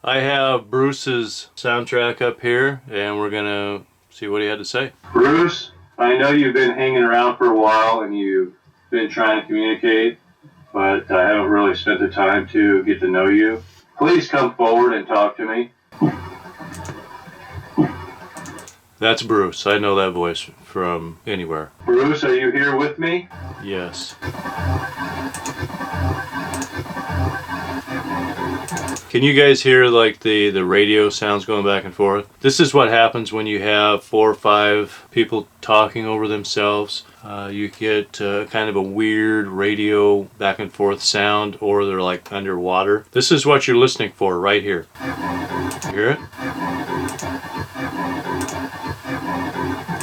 I have Bruce's soundtrack up here, and we're gonna see what he had to say. Bruce, I know you've been hanging around for a while and you've been trying to communicate, but I haven't really spent the time to get to know you. Please come forward and talk to me. That's Bruce. I know that voice from anywhere. Bruce, are you here with me? Yes. Can you guys hear like the radio sounds going back and forth? This is what happens when you have 4 or 5 people talking over themselves. You get kind of a weird radio back and forth sound, or they're like underwater. This is what you're listening for right here. You hear it?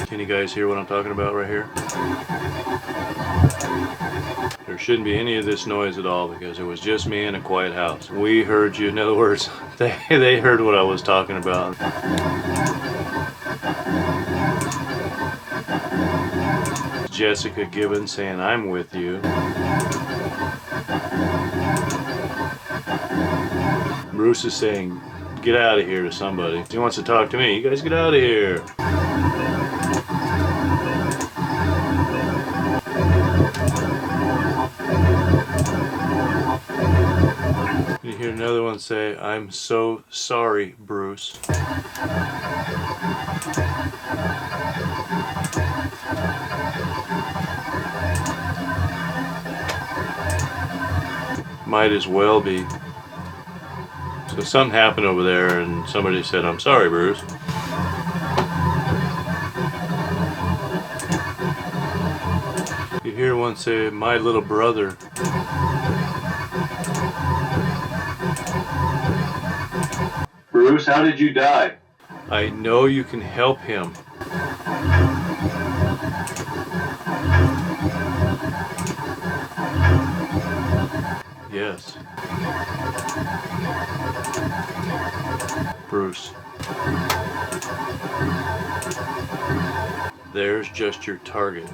Can you guys hear what I'm talking about right here? There shouldn't be any of this noise at all because it was just me in a quiet house. We heard you. In other words, they heard what I was talking about. Jessica Gibbons saying, "I'm with you." Bruce is saying, "Get out of here" to somebody. He wants to talk to me. You guys get out of here. You hear another one say, "I'm so sorry, Bruce." Might as well be. So something happened over there and somebody said, "I'm sorry, Bruce." You hear one say, "My little brother." Bruce, how did you die? I know you can help him. Yes. Bruce. There's just your target.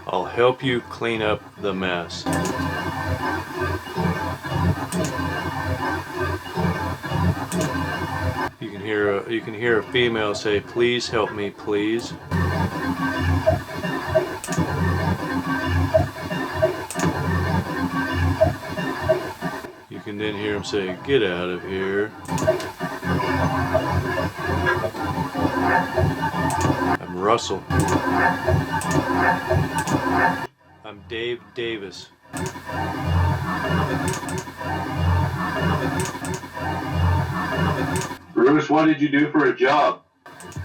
I'll help you clean up the mess. You can hear a female say, "Please help me, please." You can then hear him say, "Get out of here." I'm Russell. I'm Dave Davis. Bruce, what did you do for a job?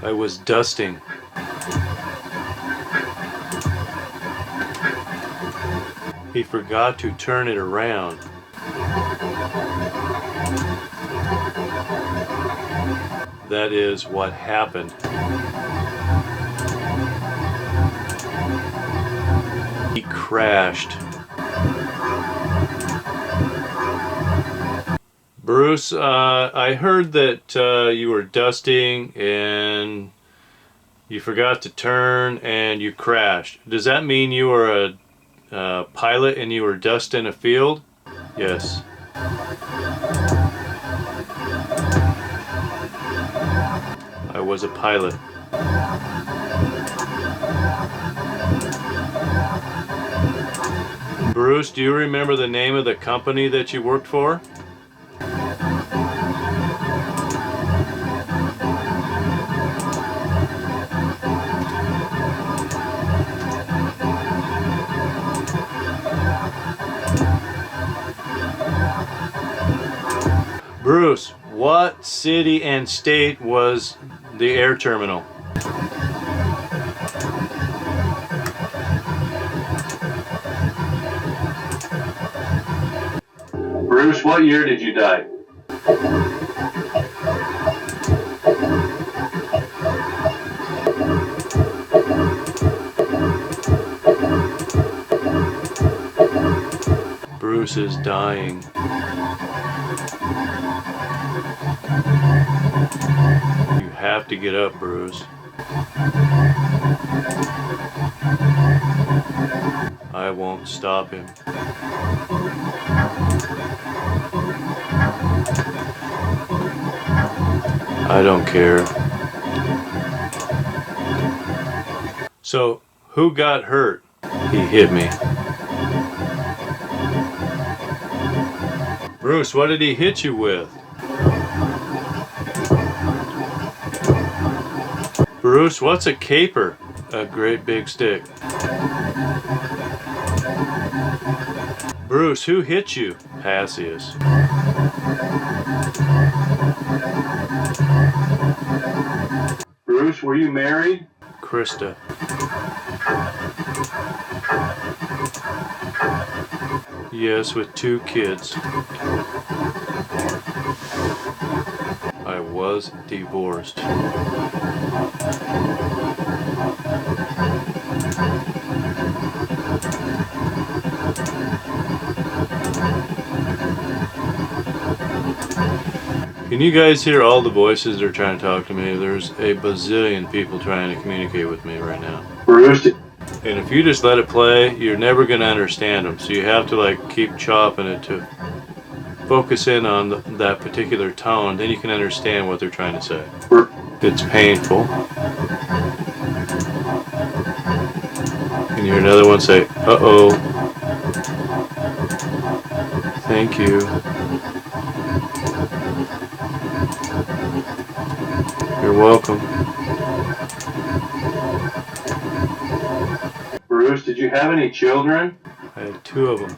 I was dusting. He forgot to turn it around. That is what happened. He crashed. Bruce, I heard that you were dusting and you forgot to turn and you crashed. Does that mean you were a pilot and you were dusting a field? Yes. I was a pilot. Bruce, do you remember the name of the company that you worked for? Bruce, what city and state was the air terminal? Bruce, what year did you die? Bruce is dying. You have to get up, Bruce. I I won't stop him. I don't care. So, who got hurt? He hit me. Bruce, what did he hit you with? Bruce, what's a caper? A great big stick. Bruce, who hit you? Passius. Bruce, were you married? Krista. Yes, with 2 kids. I was divorced. Can you guys hear all the voices that are trying to talk to me? There's a bazillion people trying to communicate with me right now. Bruce, And if you just let it play, you're never going to understand them. So you have to like keep chopping it to focus in on that particular tone. Then you can understand what they're trying to say. It's painful. And you hear another one say, uh-oh. Thank you. You're welcome. Bruce, did you have any children? I had 2 of them.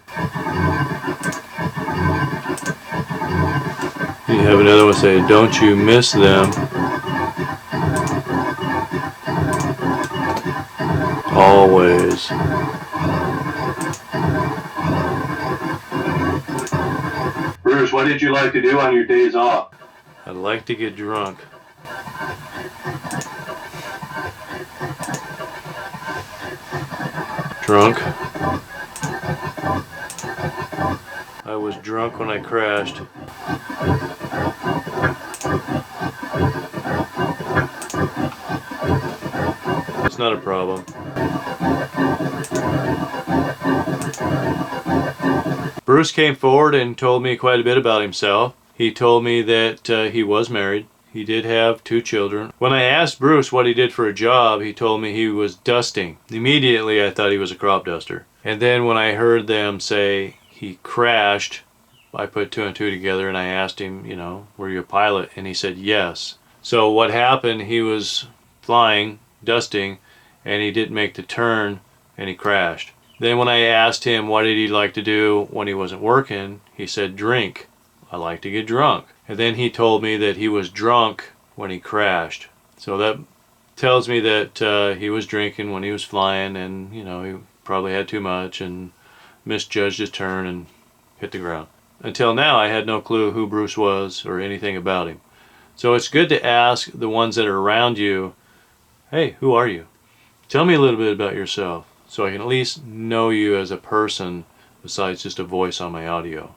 You have another one say, don't you miss them. Always. Bruce, what did you like to do on your days off? I'd like to get drunk. Drunk? I was drunk when I crashed. It's not a problem. Bruce came forward and told me quite a bit about himself. He told me that he was married. He did have 2 children. When I asked Bruce what he did for a job, he told me he was dusting. Immediately I thought he was a crop duster. And then when I heard them say he crashed, I put 2 and 2 together and I asked him, you know, were you a pilot? And he said yes. So what happened, he was flying, dusting, and he didn't make the turn and he crashed. Then when I asked him what did he like to do when he wasn't working, he said drink. I like to get drunk. And then he told me that he was drunk when he crashed. So that tells me that he was drinking when he was flying, and you know, he probably had too much and misjudged his turn and hit the ground. Until now I had no clue who Bruce was or anything about him. So it's good to ask the ones that are around you, hey, who are you? Tell me a little bit about yourself so I can at least know you as a person besides just a voice on my audio.